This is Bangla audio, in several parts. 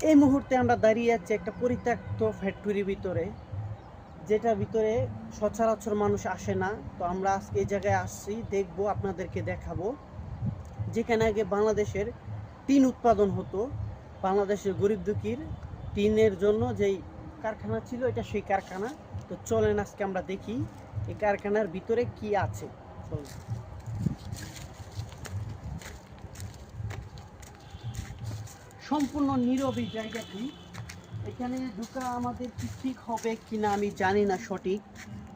এই মুহূর্তে আমরা দাঁড়িয়ে আছি একটা পরিত্যক্ত ফ্যাক্টরির ভিতরে, যেটার ভিতরে সচরাচর মানুষ আসে না। তো আমরা আজকে এই জায়গায় আসছি, দেখবো, আপনাদেরকে দেখাবো। যেখানে আগে বাংলাদেশের টিন উৎপাদন হতো, বাংলাদেশের গরিব দুঃখীর টিনের জন্য যেই কারখানা ছিল, এটা সেই কারখানা। তো চলেন আজকে আমরা দেখি এই কারখানার ভিতরে কি আছে। চলুন। সম্পূর্ণ নীরব এই জায়গাটি। এখানে ঢুকা আমাদের কি ঠিক হবে কিনা আমি জানি না সঠিক,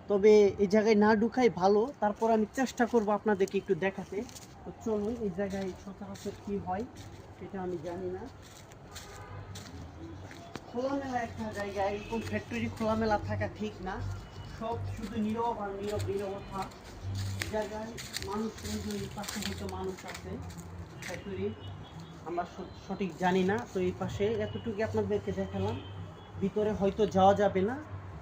তবে এই জায়গায় না ঢুকাই ভালো। তারপর আমি চেষ্টা করব আপনাদেরকে একটু দেখাতে। তো চলুন, এই জায়গায় সচরাচর কি হয় সেটা আমি জানি না। খোলামেলা একটা জায়গা, এরকম ফ্যাক্টরি খোলামেলা থাকা ঠিক না। সব শুধু নীরব আর নীরব, নীরবতা। জায়গায় মানুষ পাশে হয়তো মানুষ আছে ফ্যাক্টরির, আমরা সঠিক জানি না। তো এই পাশে এতটুকু আপনাদেরকে দেখালাম, ভিতরে হয়তো যাওয়া যাবে না,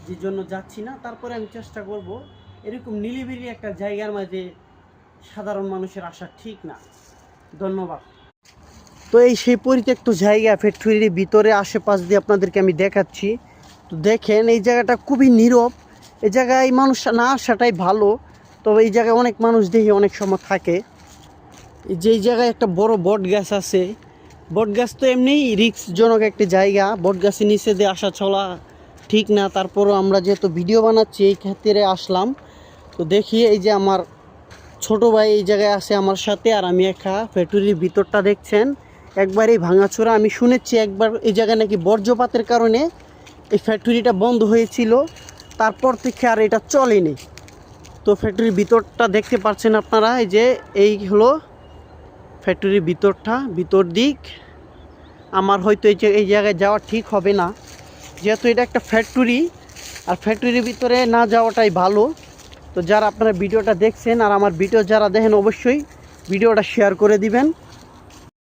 যে জন্য যাচ্ছি না। তারপরে আমি চেষ্টা করব। এরকম নিলিবিলি একটা জায়গার মাঝে সাধারণ মানুষের আসা ঠিক না। ধন্যবাদ। তো এই সেই পরিত্যক্ত জায়গা, ফ্যাক্টরির ভিতরে আশেপাশ দিয়ে আপনাদেরকে আমি দেখাচ্ছি। তো দেখেন, এই জায়গাটা খুবই নীরব। এই জায়গায় মানুষ না আসাটাই ভালো, তবে এই জায়গায় অনেক মানুষ দেখি অনেক সময় থাকে। যেই জায়গায় একটা বড় বট গাছ আছে, বট গাছ তো এমনিই রিস্কজনক একটা জায়গা, বট গাছের নিচে দিয়ে আসা চলা ঠিক না। তারপরও আমরা যেহেতু ভিডিও বানাচ্ছি এই ক্ষেত্রে আসলাম। তো দেখি, এই যে আমার ছোট ভাই এই জায়গায় আছে আমার সাথে, আর আমি একা। ফ্যাক্টরির ভিতরটা দেখছেন একবারেই ভাঙাচোরা। আমি শুনেছি একবার এই জায়গায় নাকি বর্জ্যপাতের কারণে এই ফ্যাক্টরিটা বন্ধ হয়েছিল, তারপর থেকে আর এটা চলেনি। তো ফ্যাক্টরির ভিতরটা দেখতে পাচ্ছেন আপনারা, এই যে এই হলো ফ্যাক্টরির ভিতরটা, ভিতর দিক। আমার হয়তো এই জায়গায় যাওয়া ঠিক হবে না, যেহেতু এটা একটা ফ্যাক্টরি, আর ফ্যাক্টরির ভিতরে না যাওয়াটাই ভালো। তো যারা আপনারা ভিডিওটা দেখছেন আর আমার ভিডিও যারা দেখেন, অবশ্যই ভিডিওটা শেয়ার করে দিবেন।